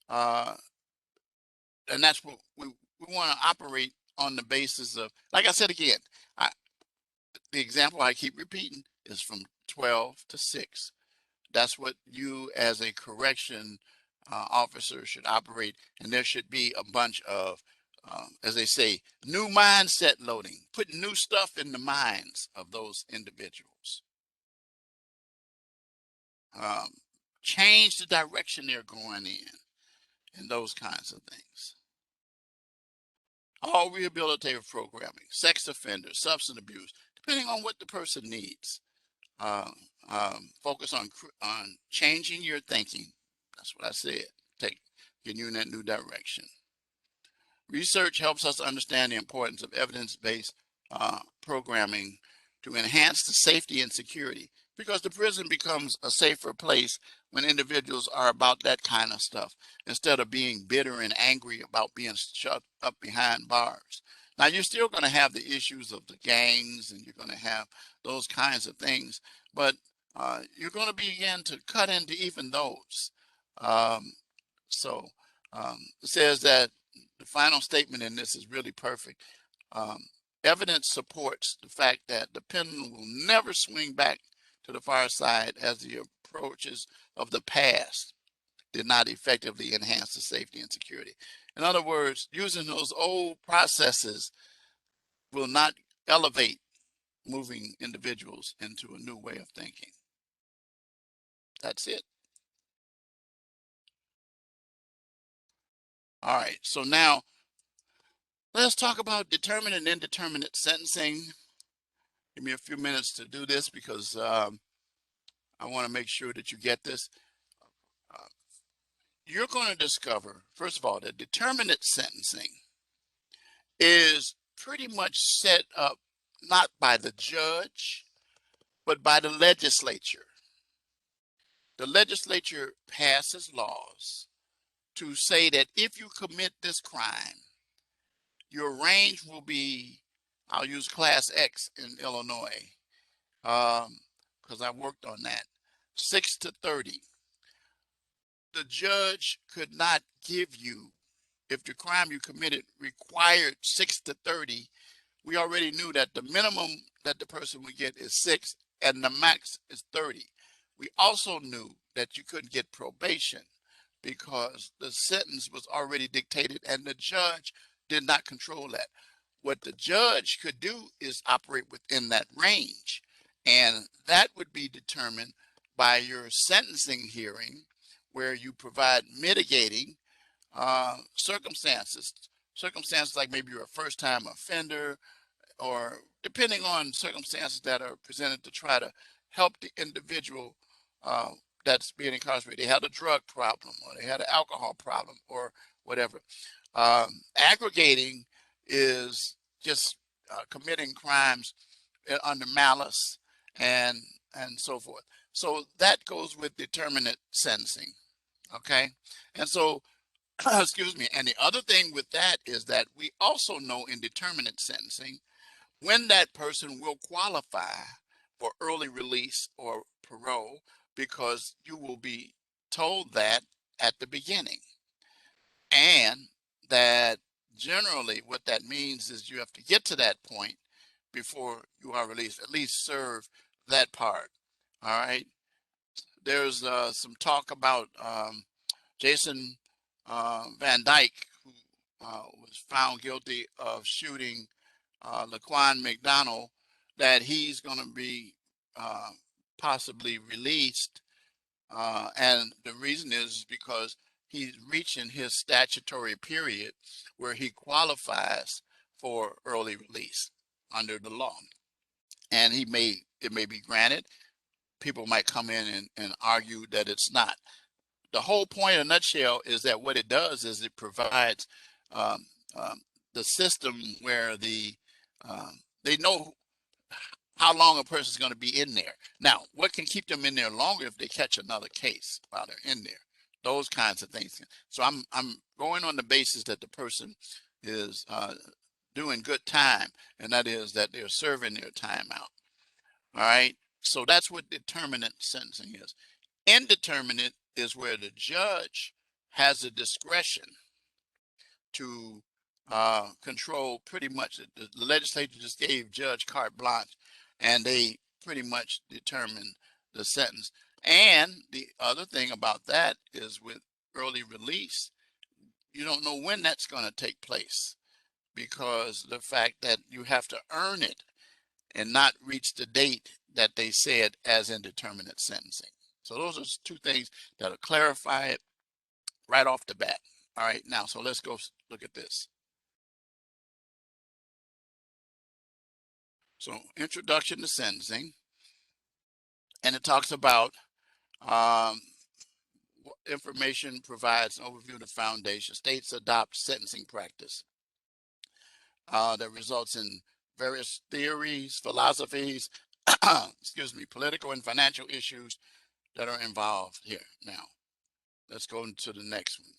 uh, and that's what we want to operate on the basis of, like I said again, I, the example I keep repeating is from 12 to 6. That's what you as a correction officer should operate. And there should be a bunch of, as they say, new mindset loading, putting new stuff in the minds of those individuals. Um, change the direction they're going in, and those kinds of things. All rehabilitative programming, sex offenders, substance abuse, depending on what the person needs. Uh, focus on changing your thinking. That's what I said. Getting you in that new direction. Research helps us understand the importance of evidence-based programming to enhance the safety and security, because the prison becomes a safer place when individuals are about that kind of stuff instead of being bitter and angry about being shut up behind bars. Now, you're still going to have the issues of the gangs, and you're going to have those kinds of things, but you're going to begin to cut into even those. Um, so it says that the final statement in this is really perfect. Um, evidence supports the fact that the pendulum will never swing back to the far side as the approaches of the past did not effectively enhance the safety and security. In other words, using those old processes will not elevate moving individuals into a new way of thinking. That's it. All right, so now let's talk about determinate and indeterminate sentencing. Give me a few minutes to do this because I want to make sure that you get this. Uh, you're going to discover, first of all, that determinate sentencing is pretty much set up not by the judge, but by the legislature. The legislature passes laws to say that if you commit this crime, your range will be, I'll use class X in Illinois, because I worked on that, 6 to 30. The judge could not give you, if the crime you committed required 6 to 30, we already knew that the minimum that the person would get is 6 and the max is 30. We also knew that you couldn't get probation because the sentence was already dictated and the judge did not control that. What the judge could do is operate within that range, and that would be determined by your sentencing hearing, where you provide mitigating circumstances like maybe you're a first-time offender, or depending on circumstances that are presented to try to help the individual that's being incarcerated. They had a drug problem, or they had an alcohol problem, or whatever. Aggregating is just committing crimes under malice and so forth. So that goes with determinate sentencing. Okay, and so excuse me. And the other thing with that is that we also know in determinate sentencing when that person will qualify for early release or parole, because you will be told that at the beginning. And that generally what that means is you have to get to that point before you are released, at least serve that part. All right. There's some talk about Jason Van Dyke, who was found guilty of shooting Laquan McDonald, that he's going to be possibly released. And the reason is because he's reaching his statutory period where he qualifies for early release under the law. And it may be granted. People might come in and argue that it's not. The whole point in a nutshell is that what it does is it provides um, um, the system where they know how long a person is going to be in there. Now, what can keep them in there longer if they catch another case while they're in there? Those kinds of things. So I'm going on the basis that the person is doing good time, and that is that they're serving their time out. All right. So that's what determinate sentencing is. Indeterminate is where the judge has the discretion to control pretty much. The legislature just gave judge carte blanche, and they pretty much determined the sentence. And the other thing about that is with early release, you don't know when that's going to take place, because the fact that you have to earn it and not reach the date that they said as indeterminate sentencing. So those are two things that'll clarify it right off the bat. All right, now, so let's go look at this. So introduction to sentencing, and it talks about information provides an overview of the foundation. States adopt sentencing practice that results in various theories, philosophies, excuse me, political and financial issues that are involved here. Now, let's go into the next one.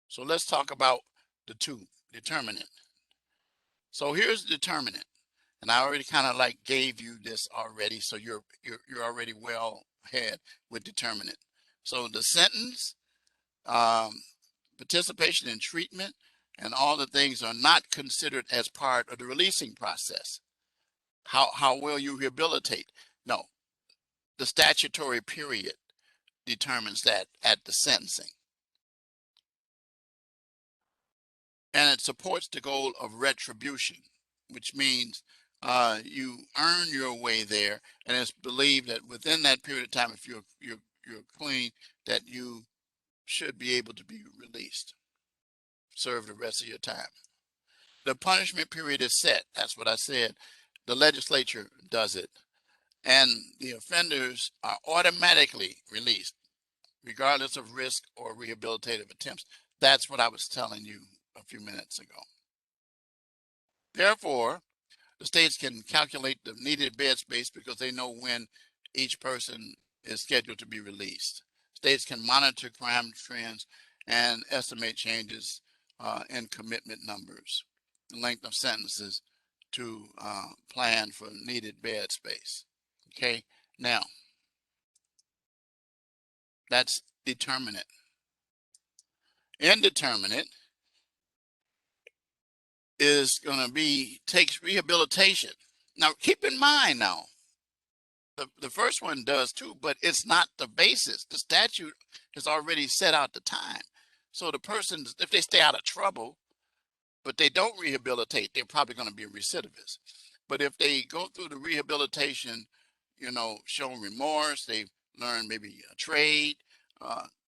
So let's talk about the two, determinant. So here's determinant, and I already kind of like gave you this already, so you're already well ahead with determinant. So the sentence, participation in treatment, and all the things are not considered as part of the releasing process. How will you rehabilitate? No, the statutory period determines that at the sentencing. And it supports the goal of retribution, which means you earn your way there, and it's believed that within that period of time, if you're clean, that you should be able to be released, serve the rest of your time. The punishment period is set. That's what I said. The legislature does it, and the offenders are automatically released, regardless of risk or rehabilitative attempts. That's what I was telling you a few minutes ago. Therefore, the states can calculate the needed bed space because they know when each person is scheduled to be released. States can monitor crime trends and estimate changes in commitment numbers, the length of sentences to plan for needed bed space. Okay, now that's determinate. Indeterminate is going to be takes rehabilitation. Now, keep in mind now, the first one does too, but it's not the basis. The statute has already set out the time. So the person, if they stay out of trouble, but they don't rehabilitate, they're probably going to be a recidivist. But if they go through the rehabilitation, showing remorse, they learn maybe a trade,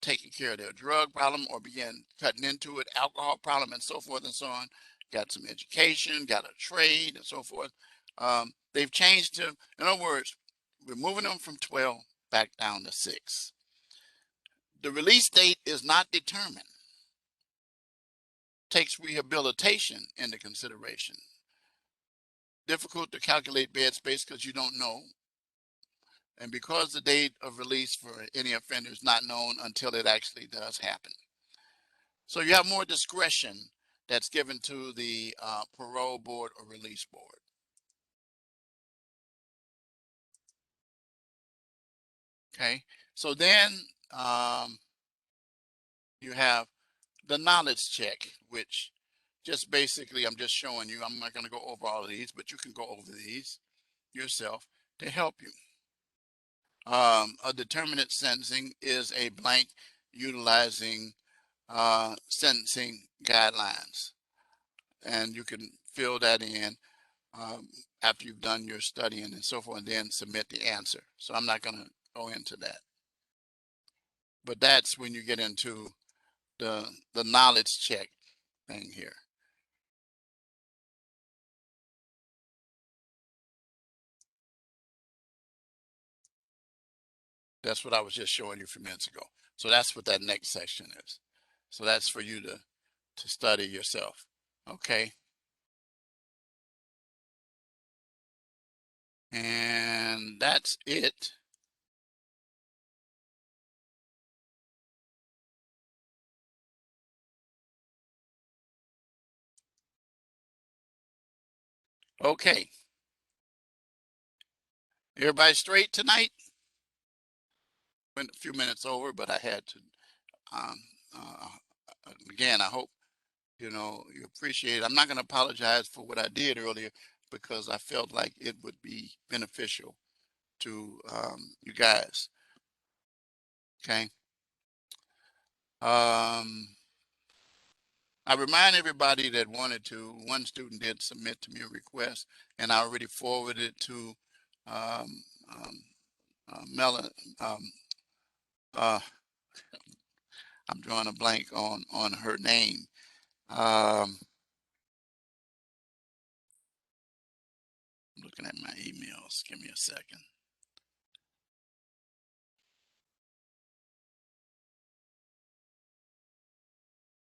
taking care of their drug problem, or begin cutting into it, alcohol problem, and so forth and so on. Got some education, got a trade, and so forth. They've changed to, in other words, we're moving them from 12 back down to 6. The release date is not determined. Takes rehabilitation into consideration. Difficult to calculate bed space because you don't know. And because the date of release for any offender is not known until it actually does happen. So you have more discretion that's given to the parole board or release board. Okay, so then you have the knowledge check, which just basically I'm just showing you. I'm not going to go over all of these, but you can go over these yourself to help you. A determinate sentencing is a blank utilizing sentencing guidelines, and you can fill that in after you've done your studying and so forth, and then submit the answer. So I'm not going to go into that, but that's when you get into the knowledge check thing here. That's what I was just showing you a few minutes ago. So that's what that next section is. So that's for you to study yourself. Okay. And that's it. Okay. Everybody straight tonight? Went a few minutes over, but I had to. Um, uh, Again, I hope you appreciate it. I'm not going to apologize for what I did earlier because I felt like it would be beneficial to you guys. Okay. I remind everybody that wanted to. One student did submit to me a request, and I already forwarded it to um, Melon. Uh, I'm drawing a blank on her name. Looking at my emails. Give me a second.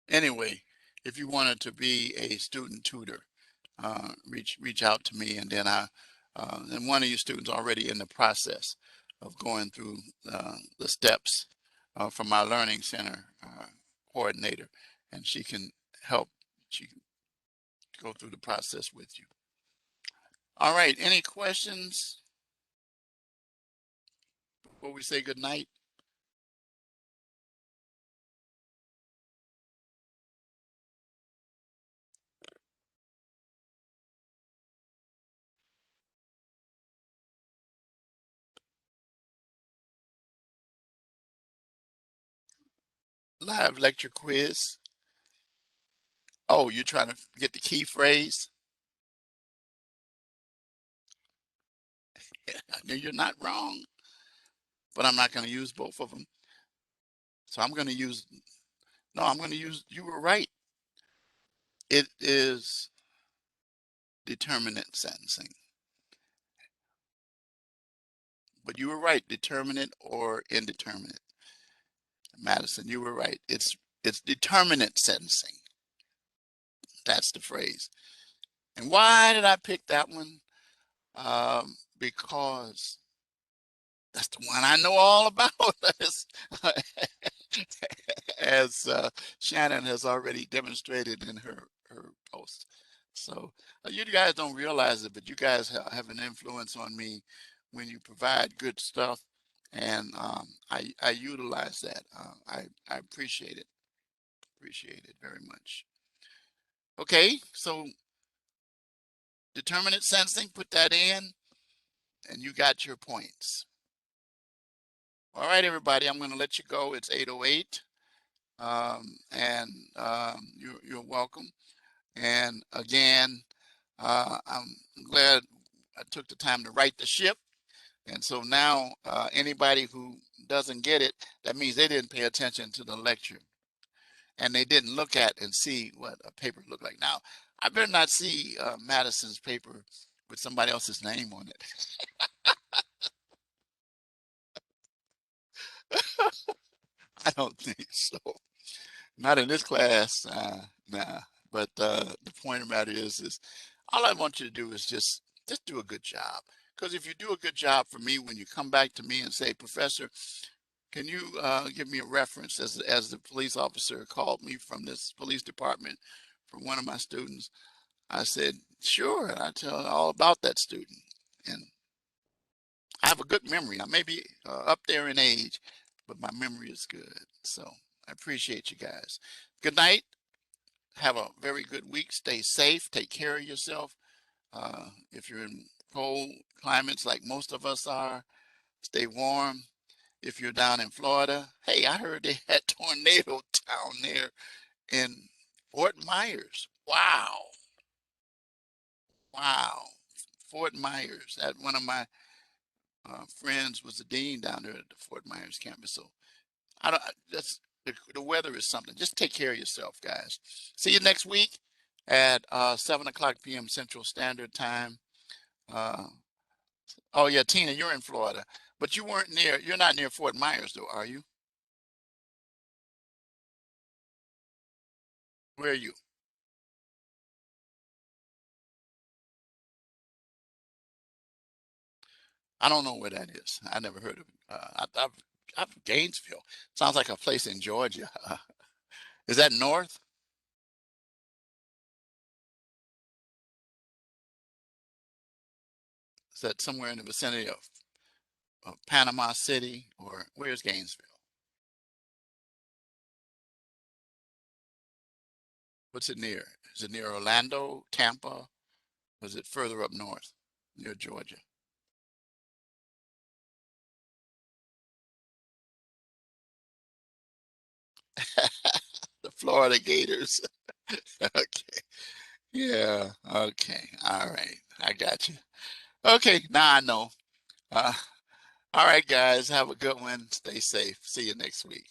Anyway, if you wanted to be a student tutor, reach out to me, and then and one of you students already in the process of going through the steps from my learning center coordinator, and she can help. She can go through the process with you. All right. Any questions before we say good night? live lecture quiz. Oh, you're trying to get the key phrase? No, you're not wrong, but I'm not going to use both of them. So I'm going to use, no, I'm going to use, you were right. It is determinate sentencing. But you were right, determinate or indeterminate. Madison, you were right. It's determinate sentencing. That's the phrase. And why did I pick that one? Because that's the one I know all about. As Shannon has already demonstrated in her post. So you guys don't realize it, but you guys have an influence on me when you provide good stuff, and I utilize that. I appreciate it. Appreciate it very much. Okay, so determinate sensing, put that in, and you got your points. All right, everybody, I'm going to let you go. It's 8:08, and you're welcome. And again, I'm glad I took the time to write the ship. And so now anybody who doesn't get it, that means they didn't pay attention to the lecture. And they didn't look at and see what a paper looked like. Now, I better not see Madison's paper with somebody else's name on it. I don't think so. Not in this class, nah. But the point of the matter is all I want you to do is just do a good job. Because if you do a good job for me, when you come back to me and say, Professor, can you give me a reference as the police officer called me from this police department for one of my students? I said, sure, and I tell all about that student. And I have a good memory. I may be up there in age, but my memory is good. So I appreciate you guys. Good night. Have a very good week. Stay safe. Take care of yourself. If you're in cold climates like most of us are, stay warm. If you're down in Florida, hey, I heard they had tornado down there in Fort Myers. Wow. Wow. Fort Myers. That one of my friends was the dean down there at the Fort Myers campus. So I don't, that's, the weather is something. Just take care of yourself, guys. See you next week at 7 o'clock p.m. Central Standard Time. Uh, oh yeah, Tina, you're in Florida, but you're not near Fort Myers though, are you? Where are you? I don't know where that is. I never heard of it. I've Gainesville. Sounds like a place in Georgia. Is that north? Is that somewhere in the vicinity of Panama City, or where's Gainesville? What's it near? Is it near Orlando, Tampa? Or is it further up north, near Georgia? The Florida Gators. Okay. Yeah. Okay. All right. I got you. Okay. Now I know. Uh, all right, guys. Have a good one. Stay safe. See you next week.